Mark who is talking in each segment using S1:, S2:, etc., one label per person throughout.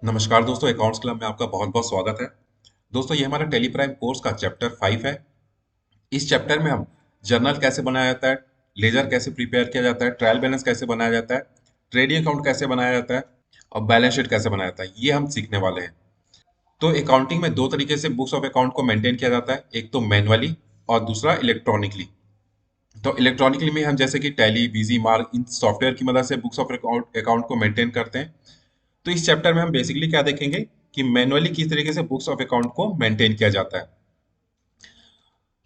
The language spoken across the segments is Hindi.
S1: नमस्कार दोस्तों, अकाउंट्स क्लब में आपका बहुत बहुत स्वागत है। दोस्तों, ये हमारा टेली प्राइम कोर्स का चैप्टर 5 है। इस चैप्टर में हम जर्नल कैसे बनाया जाता है, लेजर कैसे प्रिपेयर किया जाता है, ट्रायल बैलेंस कैसे बनाया जाता है, ट्रेडिंग अकाउंट कैसे बनाया जाता है और बैलेंस शीट कैसे बनाया जाता है, ये हम सीखने वाले हैं। तो अकाउंटिंग में दो तरीके से बुक्स ऑफ अकाउंट को मेंटेन किया जाता है, एक तो मैनुअली और दूसरा इलेक्ट्रॉनिकली। तो इलेक्ट्रॉनिकली में हम जैसे कि टैली, बीजी, मार्क, इन सॉफ्टवेयर की मदद से बुक्स ऑफ अकाउंट अकाउंट को मेंटेन करते हैं। तो इस चैप्टर में हम बेसिकली क्या देखेंगे कि मैनुअली किस तरीके से बुक्स ऑफ अकाउंट को मेंटेन किया जाता है।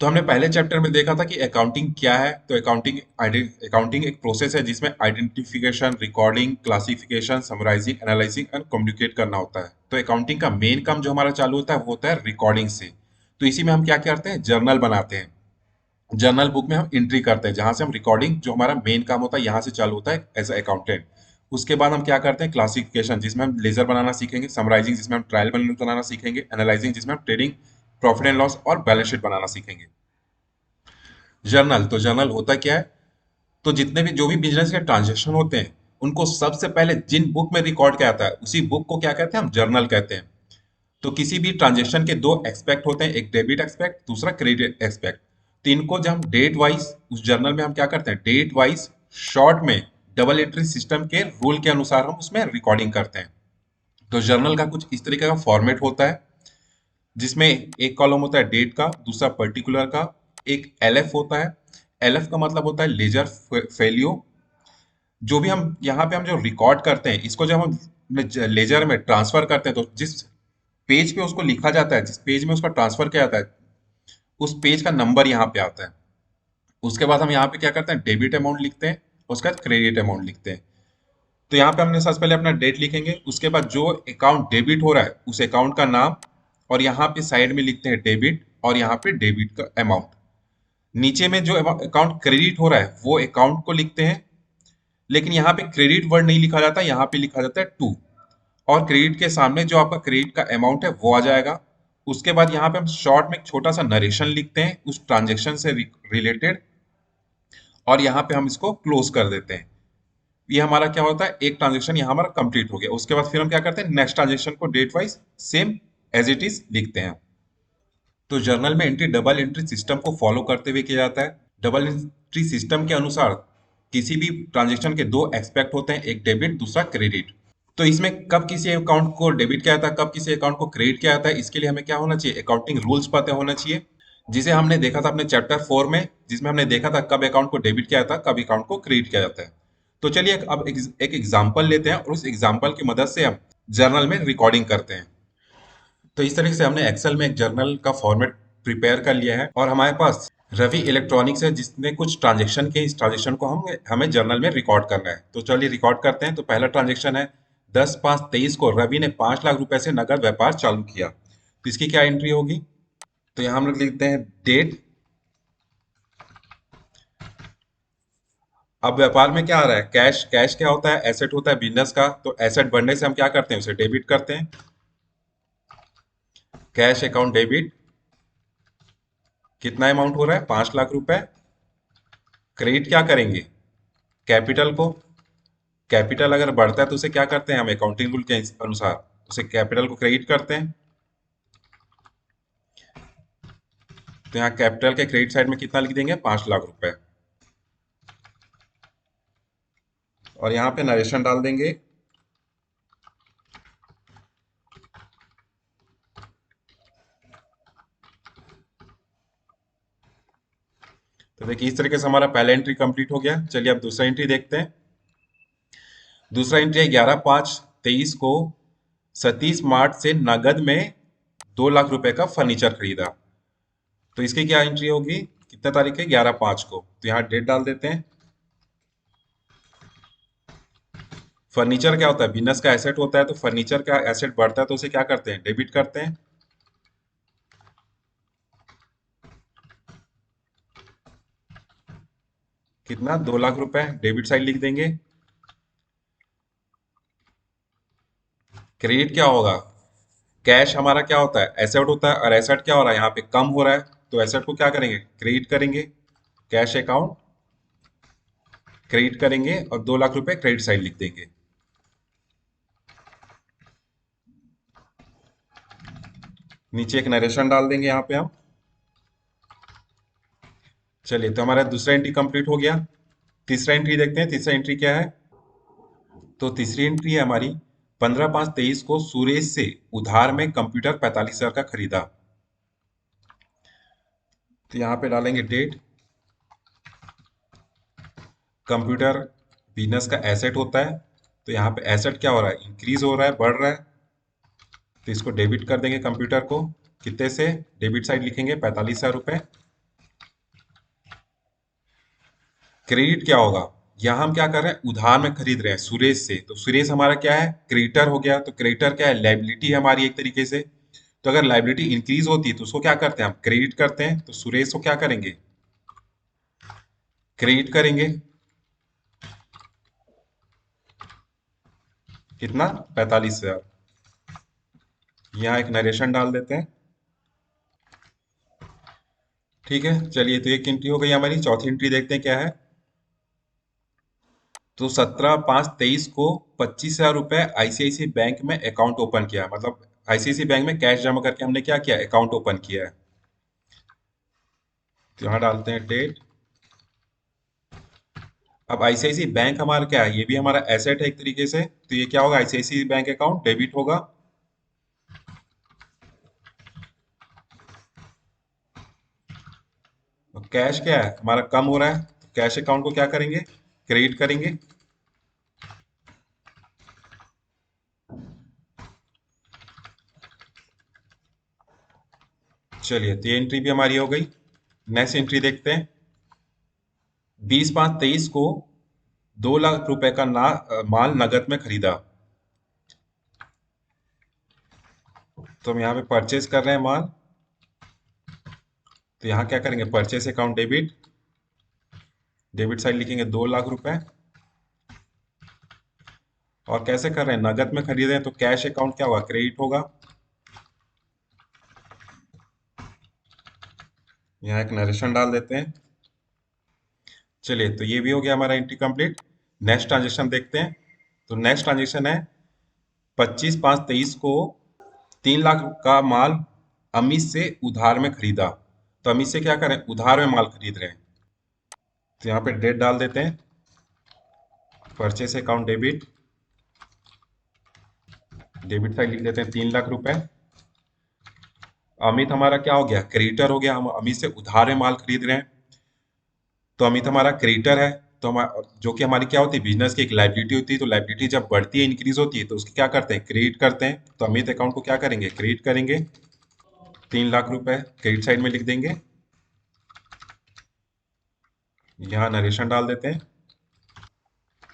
S1: तो हमने पहले चैप्टर में देखा था कि अकाउंटिंग क्या है। तो अकाउंटिंग एक प्रोसेस है जिसमें identification, recording, classification, summarising, analysing and communicate करना होता है। तो अकाउंटिंग का मेन काम जो हमारा चालू होता है वो होता है रिकॉर्डिंग से। तो इसी में हम क्या करते हैं, जर्नल बनाते हैं। जर्नल बुक में हम एंट्री करते हैं जहां से हम रिकॉर्डिंग, जो हमारा मेन काम होता है, यहाँ से चालू होता है एज अकाउंटेंट। उसके बाद हम क्या करते हैं, क्लासिफिकेशन जिसमें हम लेजर बनाना सीखेंगे, समराइजिंग जिसमें हम ट्रायल बैलेंस बनाना सीखेंगे, एनालाइजिंग जिसमें हम ट्रेडिंग, प्रॉफिट एंड लॉस और बैलेंस शीट बनाना सीखेंगे। जर्नल, तो जर्नल होता क्या है, तो जितने भी जो भी बिजनेस के ट्रांजेक्शन होते हैं उनको सबसे पहले जिन बुक में रिकॉर्ड किया जाता है उसी बुक को क्या कहते हैं, हम जर्नल कहते हैं। तो किसी भी ट्रांजेक्शन के दो एक्सपेक्ट होते हैं, एक डेबिट एक्सपेक्ट, दूसरा क्रेडिट एक्सपेक्ट। तो इनको जब हम डेट वाइज उस जर्नल में हम क्या करते हैं, डेट वाइज शॉर्ट में डबल एंट्री सिस्टम के रूल के अनुसार हम उसमें रिकॉर्डिंग करते हैं। तो जर्नल का कुछ इस तरीके का फॉर्मेट होता है जिसमें एक कॉलम होता है डेट का, दूसरा पर्टिकुलर का, एक एलएफ होता है। एलएफ का मतलब होता है लेजर फेलियो। जो भी हम यहाँ पे हम जो रिकॉर्ड करते हैं इसको जब हम लेजर में ट्रांसफर करते हैं तो जिस पेज पे उसको लिखा जाता है, जिस पेज में उसका ट्रांसफर किया जाता है, उस पेज का नंबर यहाँ पे आता है। उसके बाद हम यहाँ पे क्या करते हैं, डेबिट अमाउंट लिखते हैं, उसके बाद क्रेडिट अमाउंट लिखते हैं। तो यहाँ पे हमने सबसे पहले अपना डेट लिखेंगे, उसके बाद जो अकाउंट डेबिट हो रहा है उस अकाउंट का नाम, और यहाँ पे साइड में लिखते हैं डेबिट, और यहाँ पे डेबिट का अमाउंट। नीचे में जो अकाउंट क्रेडिट हो रहा है वो अकाउंट को लिखते हैं, लेकिन यहाँ पे क्रेडिट वर्ड नहीं लिखा जाता, यहाँ पे लिखा जाता है टू। और क्रेडिट के सामने जो आपका क्रेडिट का अमाउंट है वो आ जाएगा। उसके बाद यहाँ पे हम शॉर्ट में एक छोटा सा नरेशन लिखते हैं उस ट्रांजेक्शन से रिलेटेड, और यहाँ पे हम इसको क्लोज कर देते हैं। ये हमारा क्या होता है, एक ट्रांजेक्शन यहाँ हमारा कंप्लीट हो गया। उसके बाद फिर हम क्या करते हैं, नेक्स्ट ट्रांजेक्शन को date wise same as it is लिखते हैं। तो जर्नल में एंट्री डबल एंट्री सिस्टम को फॉलो करते हुए किया जाता है। डबल एंट्री सिस्टम के अनुसार किसी भी ट्रांजेक्शन के दो एक्सपेक्ट होते हैं, एक डेबिट दूसरा क्रेडिट। तो इसमें कब किसी अकाउंट को डेबिट किया जाता है, कब किसी अकाउंट को क्रेडिट किया जाता है, इसके लिए हमें क्या होना चाहिए, अकाउंटिंग रूल्स पता होना चाहिए, जिसे हमने देखा था अपने चैप्टर 4 में, जिसमें हमने देखा था कब अकाउंट को डेबिट किया जाता है, कब अकाउंट को क्रेडिट किया जाता है। तो चलिए अब एक एग्जाम्पल लेते हैं और उस एग्जाम्पल की मदद से हम जर्नल में रिकॉर्डिंग करते हैं। तो इस तरीके से हमने एक्सेल में एक जर्नल का फॉर्मेट प्रिपेयर कर लिया है, और हमारे पास रवि इलेक्ट्रॉनिक्स है जिसने कुछ ट्रांजेक्शन के, इस ट्रांजेक्शन को हम हमें जर्नल में रिकॉर्ड करना है। तो चलिए रिकॉर्ड करते हैं। तो पहला ट्रांजेक्शन है 10/5/23 को रवि ने 5 लाख रुपए से नगद व्यापार चालू किया। तो इसकी क्या एंट्री होगी, तो यहाँ हम लोग लिखते हैं डेट। अब व्यापार में क्या आ रहा है, कैश। कैश क्या होता है, एसेट होता है बिजनेस का। तो एसेट बढ़ने से हम क्या करते हैं, उसे डेबिट करते हैं, कैश अकाउंट डेबिट। कितना अमाउंट हो रहा है, 5 लाख रुपए। क्रेडिट क्या करेंगे, कैपिटल को। कैपिटल अगर बढ़ता है तो उसे क्या करते हैं, हम अकाउंटिंग रूल के अनुसार उसे कैपिटल को क्रेडिट करते हैं। तो यहाँ कैपिटल के क्रेडिट साइड में कितना लिख देंगे, 5 लाख रुपए। और यहाँ पे नरेशन डाल देंगे। तो देखिए इस तरीके से हमारा पहला एंट्री कंप्लीट हो गया। चलिए अब दूसरा एंट्री देखते हैं। दूसरा एंट्री है 11/5/23 को सतीश मार्ट से नगद में 2 लाख रुपए का फर्नीचर खरीदा। तो इसकी क्या एंट्री होगी, कितना तारीख है, 11/5 को। तो यहाँ डेट डाल देते हैं। फर्नीचर क्या होता है, बिजनेस का एसेट होता है। तो फर्नीचर का एसेट बढ़ता है तो उसे क्या करते हैं, डेबिट करते हैं। कितना, 2 लाख रुपए, डेबिट साइड लिख देंगे। क्रेडिट क्या होगा, कैश हमारा क्या होता है, एसेट होता है, और एसेट क्या हो रहा है, यहाँ पे कम हो रहा है। तो एसेट को क्या करेंगे, क्रेडिट करेंगे। कैश अकाउंट क्रेडिट करेंगे और 2 लाख रुपए क्रेडिट साइड लिख देंगे। नीचे एक नरेशन डाल देंगे यहाँ पे हम। चलिए, तो हमारा दूसरा एंट्री कंप्लीट हो गया। तीसरा एंट्री देखते हैं, तीसरा एंट्री क्या है। तो तीसरी एंट्री है हमारी, 15/5/23 को सुरेश से उधार में कंप्यूटर 45,000 का खरीदा। तो यहाँ पे डालेंगे डेट। कंप्यूटर बिजनेस का एसेट होता है, तो यहाँ पे एसेट क्या हो रहा है, इंक्रीज हो रहा है, बढ़ रहा है। तो इसको डेबिट कर देंगे कंप्यूटर को। कितने से? डेबिट साइड लिखेंगे 45,000 रुपये। क्रेडिट क्या होगा, यहाँ हम क्या कर रहे हैं, उधार में खरीद रहे हैं सुरेश से, तो सुरेश हमारा क्या है, क्रेडिटर हो गया। तो क्रेडिटर क्या है, लाइबिलिटी है हमारी एक तरीके से। तो अगर लाइबिलिटी इंक्रीज होती है तो उसको क्या करते हैं, हम क्रेडिट करते हैं। तो सुरेश को क्या करेंगे, क्रेडिट करेंगे। कितना? 45,000। यहाँ एक नरेशन डाल देते हैं। ठीक है, चलिए, तो एक एंट्री हो गई हमारी। चौथी एंट्री देखते हैं क्या है। तो 17/5/23 को 25,000 रुपये आईसीआईसीआई बैंक में अकाउंट ओपन किया, मतलब आईसीआईसीआई बैंक में कैश जमा करके हमने क्या किया, अकाउंट ओपन किया है। तो यहाँ डालते हैं डेट। अब आईसीआईसीआई बैंक हमारा क्या है, ये भी हमारा एसेट है एक तरीके से। तो ये क्या होगा, आईसीआईसीआई बैंक अकाउंट डेबिट होगा। और कैश क्या है हमारा, कम हो रहा है, तो कैश अकाउंट को क्या करेंगे, क्रेडिट करेंगे। चलिए, तो ये एंट्री भी हमारी हो गई। नेक्स्ट एंट्री देखते हैं। 20/5/23 को 2 लाख रुपए का माल नगद में खरीदा। तो हम यहाँ पे परचेज कर रहे हैं माल। तो यहाँ क्या करेंगे, purchase account debit. Debit side लिखेंगे 2 लाख रुपए। और कैसे कर रहे हैं, नगद में खरीदे हैं, तो कैश अकाउंट क्या होगा, क्रेडिट होगा। यहाँ एक नरेशन डाल देते हैं। चलिए, तो ये भी हो गया हमारा एंट्री कंप्लीट। नेक्स्ट ट्रांजेक्शन देखते हैं। तो नेक्स्ट ट्रांजेक्शन है, 25/5/23 को 3 लाख का माल अमित से उधार में खरीदा। तो अमित से क्या करें, उधार में माल खरीद रहे हैं। तो यहाँ पे डेट डाल देते हैं। Purchase account debit. Debit side लिख देते हैं 3 लाख रुपए। अमित हमारा क्या हो गया, क्रेडिटर हो गया, हम अमित से उधार में माल खरीद रहे हैं। तो अमित हमारा क्रेडिटर है। तो हम, जो कि हमारी क्या होती है, बिजनेस की एक लाइबिलिटी होती है। तो लाइबिलिटी जब बढ़ती है, इंक्रीज होती है, तो उसकी क्या करते हैं, क्रेडिट करते हैं। तो अमित अकाउंट को क्या करेंगे, क्रेडिट करेंगे। 3 लाख रुपए क्रेडिट साइड में लिख देंगे। यहाँ नरेशन डाल देते हैं।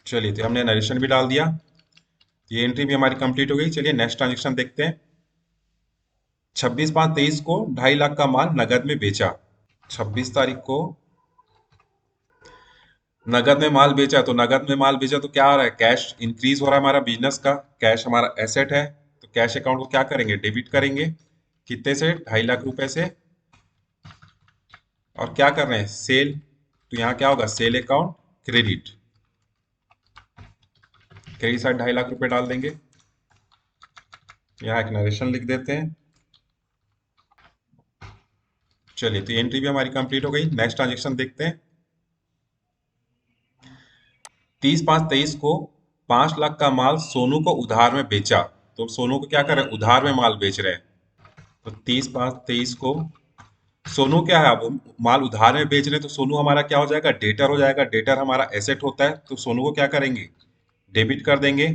S1: चलिए, तो हमने नरेशन भी डाल दिया। ये एंट्री भी हमारी कंप्लीट हो गई। चलिए, नेक्स्ट ट्रांजेक्शन देखते हैं। 26/5/23 को 2.5 लाख का माल नगद में बेचा। 26 तारीख को नगद में माल बेचा। तो नगद में माल बेचा तो क्या हो रहा है, कैश इंक्रीज हो रहा है हमारा बिजनेस का। कैश हमारा एसेट है। तो कैश अकाउंट को क्या करेंगे, डेबिट करेंगे। कितने से, 2.5 लाख रुपए से। और क्या कर रहे हैं, सेल। तो यहाँ क्या होगा, sale account credit. Credit side 2.5 lakh रुपए डाल देंगे। यहाँ एक नरेशन लिख देते हैं। चलिए, तो एंट्री भी हमारी कंप्लीट हो गई। नेक्स्ट ट्रांजेक्शन देखते हैं। 30/5/23 को 5 लाख का माल सोनू को उधार में बेचा। तो सोनू को क्या कर रहे हैं, उधार में माल बेच रहे हैं। तो 30/5/23 को सोनू क्या है, अब माल उधार में बेच रहे हैं, तो सोनू हमारा क्या हो जाएगा, डेटर हो जाएगा। डेटर हमारा एसेट होता है, तो सोनू को क्या करेंगे, डेबिट कर देंगे।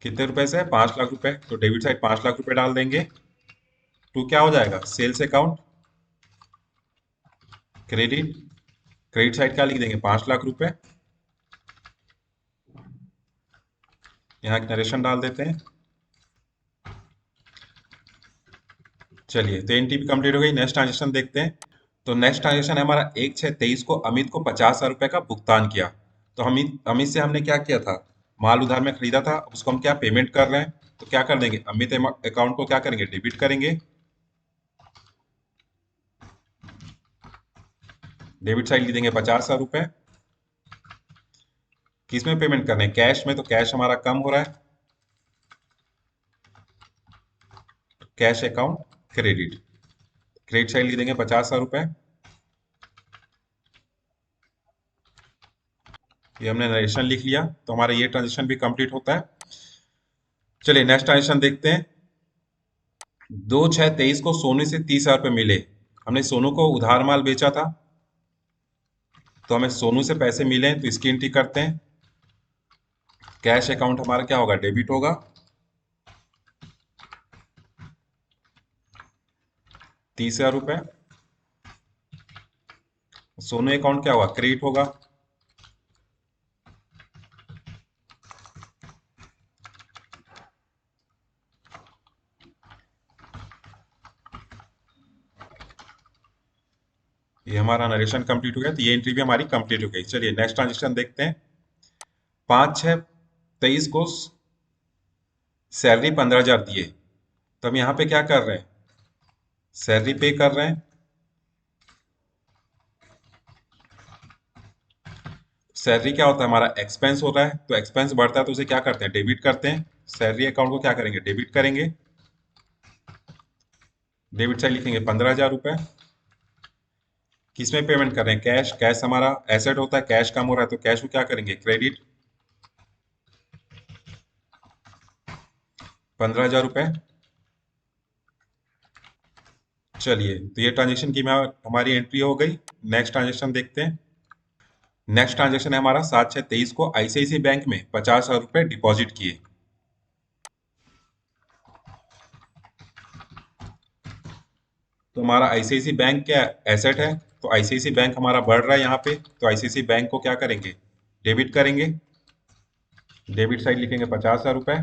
S1: कितने रुपए से, 5 लाख रुपए। तो डेबिट साइड 5 लाख रुपए डाल देंगे। तो क्या हो जाएगा, sales account credit. Credit side क्या लिख देंगे, 5 लाख रुपए। यहाँ एक नरेशन डाल देते हैं। चलिए, तो एनटीपी कंप्लीट हो गई। नेक्स्ट ट्रांजेक्शन देखते हैं। तो नेक्स्ट ट्रांजेक्शन है हमारा, 1/6/23 को अमित को 50,000 रुपए का भुगतान किया। तो अमित अमित से हमने क्या किया था, माल उधार में खरीदा था, अब उसको हम क्या पेमेंट कर रहे हैं। तो क्या कर देंगे, अमित अकाउंट को क्या करेंगे, डेबिट करेंगे। डेबिट साइड लिख देंगे 50,000 रुपए। किस में पेमेंट करने हैं, कैश में। तो कैश हमारा कम हो रहा है। Cash account credit. Credit side लिख देंगे 50,000 रुपए। ये हमने नरेशन लिख लिया, तो हमारा ये ट्रांजेक्शन भी कंप्लीट होता है। चलिए नेक्स्ट ट्रांजेक्शन देखते हैं। 2/6/23 को सोनू से 30,000 रुपये मिले। हमने सोनू को उधार माल बेचा था, तो हमें सोनू से पैसे मिले हैं, तो इसकी एंट्री करते हैं। कैश अकाउंट हमारा क्या होगा, डेबिट होगा। 30,000 रुपये। सोनू अकाउंट क्या होगा, क्रेडिट होगा। ये हमारा नरेशन कंप्लीट हो गया, तो ये एंट्री भी हमारी कंप्लीट हो गई। चलिए नेक्स्ट ट्रांजेक्शन देखते हैं। 5/6/23 को सैलरी 15,000 दिए, तो हम यहाँ पे क्या कर रहे हैं, सैलरी पे कर रहे हैं। सैलरी क्या होता है, हमारा एक्सपेंस होता है, तो एक्सपेंस बढ़ता है तो उसे क्या करते हैं, डेबिट करते हैं। सैलरी अकाउंट को क्या करेंगे, डेबिट करेंगे। डेबिट साइड लिखेंगे 15,000 रुपये। किसमें पेमेंट कर रहे हैं, कैश। कैश हमारा एसेट होता है, कैश कम हो रहा है तो कैश को क्या करेंगे, क्रेडिट। 15,000 रुपये। चलिए, तो ये ट्रांजेक्शन की हमारी एंट्री हो गई। नेक्स्ट ट्रांजेक्शन देखते हैं। नेक्स्ट ट्रांजेक्शन है हमारा 7/6/23 को आईसीआईसीआई बैंक में 50,000 रुपये डिपॉजिट किए। तो हमारा आईसीआईसीआई बैंक क्या एसेट है, तो आईसीआईसीआई बैंक हमारा बढ़ रहा है यहाँ पे, तो आईसीआईसीआई बैंक को क्या करेंगे, डेबिट करेंगे। डेबिट साइड लिखेंगे 50,000 रुपये।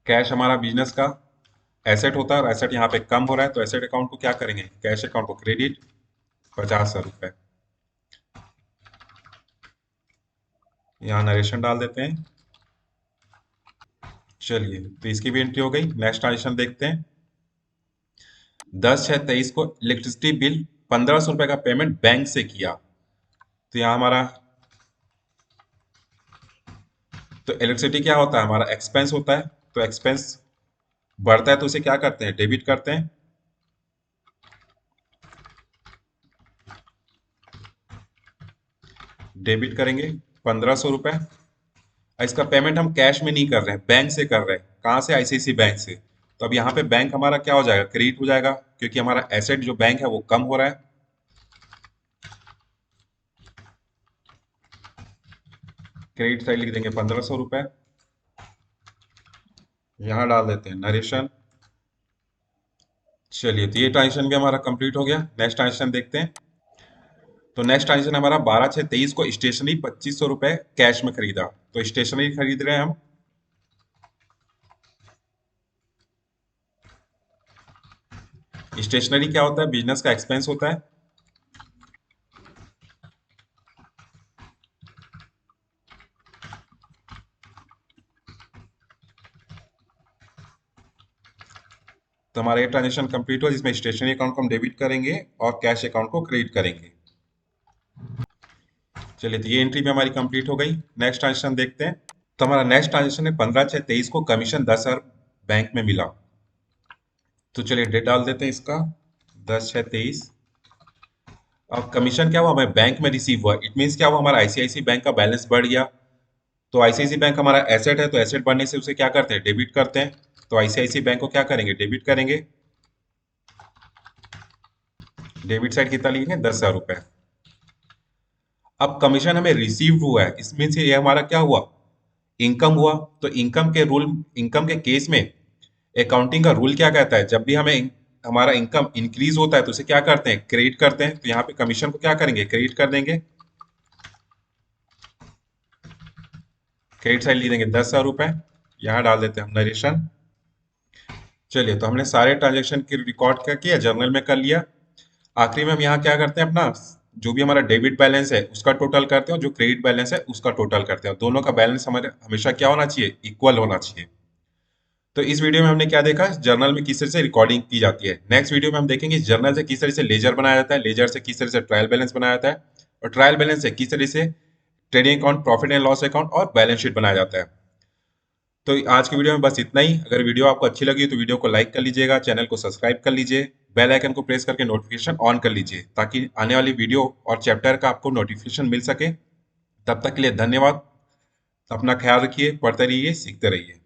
S1: कैश हमारा बिजनेस का एसेट होता है, और एसेट यहाँ पे कम हो रहा है, तो एसेट अकाउंट को क्या करेंगे, कैश अकाउंट को क्रेडिट 50,000 रुपये। यहाँ नरेशन डाल देते हैं। चलिए, तो इसकी भी एंट्री हो गई। नेक्स्ट ट्रांजेक्शन देखते हैं। 10/6/23 को इलेक्ट्रिसिटी बिल 1,500 रुपये का पेमेंट बैंक से किया। तो यहाँ हमारा, तो इलेक्ट्रिसिटी क्या होता है, हमारा एक्सपेंस होता है, तो एक्सपेंस बढ़ता है तो उसे क्या करते हैं, डेबिट करते हैं। डेबिट करेंगे 1,500 रुपये। इसका पेमेंट हम कैश में नहीं कर रहे हैं, बैंक से कर रहे हैं। कहाँ से, आईसीआईसीआई बैंक से। तो अब यहाँ पे बैंक हमारा क्या हो जाएगा, क्रेडिट हो जाएगा, क्योंकि हमारा एसेट जो बैंक है वो कम हो रहा है। क्रेडिट साइड लिख देंगे 1,500 रुपये। यहाँ डाल देते हैं नरेशन। चलिए, तो ये ट्रांजेक्शन भी हमारा कंप्लीट हो गया। नेक्स्ट ट्रांजेक्शन देखते हैं। तो नेक्स्ट ट्रांजेक्शन हमारा 12/6/23 को स्टेशनरी 2,500 रुपये कैश में खरीदा। तो स्टेशनरी खरीद रहे हैं हम। स्टेशनरी क्या होता है, बिजनेस का एक्सपेंस होता है। तो हमारा ये ट्रांजेक्शन कंप्लीट हुआ, जिसमें स्टेशनरी अकाउंट को हम डेबिट करेंगे और कैश अकाउंट को क्रेडिट करेंगे। चलिए, तो ये एंट्री भी हमारी कंप्लीट हो गई। नेक्स्ट ट्रांजेक्शन देखते हैं। तो हमारा नेक्स्ट ट्रांजेक्शन है 15/6/23 को कमीशन 10,000 बैंक में मिला। तो चलिए डेट डाल देते हैं इसका, 10/6/23। अब कमीशन क्या हुआ, हमें बैंक में रिसीव हुआ, इट मीन्स क्या हुआ, हमारा आईसीआईसीआई बैंक का बैलेंस बढ़ गया। तो आईसीआईसीआई बैंक हमारा एसेट है, तो एसेट बढ़ने से उसे क्या करते हैं, डेबिट करते हैं। तो आईसीआईसीआई बैंक को क्या करेंगे, डेबिट करेंगे। डेबिट साइड कितना लिखेंगे, 10,000 रुपये। अब कमीशन हमें रिसीव हुआ है, इसमें से ये हमारा क्या हुआ, इनकम हुआ। तो इनकम के रूल, इनकम के केस में अकाउंटिंग का रूल क्या कहता है, जब भी हमें हमारा इनकम इंक्रीज होता है तो उसे क्या करते हैं, क्रेडिट करते हैं। तो यहाँ पे कमीशन को क्या करेंगे, क्रेडिट कर देंगे। क्रेडिट साइड लिख देंगे 10,000 रुपये। यहाँ डाल देते हैं हम नरेशन। चलिए, तो हमने सारे ट्रांजेक्शन की रिकॉर्ड क्या किया, जर्नल में कर लिया। आखिरी में हम यहाँ क्या करते हैं, अपना जो भी हमारा डेबिट बैलेंस है उसका टोटल करते हैं, और जो क्रेडिट बैलेंस है उसका टोटल करते हैं। दोनों का बैलेंस हमारे हमेशा क्या होना चाहिए, इक्वल होना चाहिए। तो इस वीडियो में हमने क्या देखा, जर्नल में किस तरह से रिकॉर्डिंग की जाती है। नेक्स्ट वीडियो में हम देखेंगे जर्नल से किस तरह से लेजर बनाया जाता है, लेजर से किस तरह से ट्रायल बैलेंस बनाया जाता है, और ट्रायल बैलेंस से किस तरह से trading account, profit and loss account और बैलेंस शीट बनाया जाता है। तो आज की वीडियो में बस इतना ही। अगर वीडियो आपको अच्छी लगी तो वीडियो को लाइक कर लीजिएगा, चैनल को सब्सक्राइब कर लीजिए, बेल आइकन को प्रेस करके नोटिफिकेशन ऑन कर लीजिए ताकि आने वाली वीडियो और चैप्टर का आपको नोटिफिकेशन मिल सके। तब तक के लिए धन्यवाद। अपना ख्याल रखिए, पढ़ते रहिए, सीखते रहिए।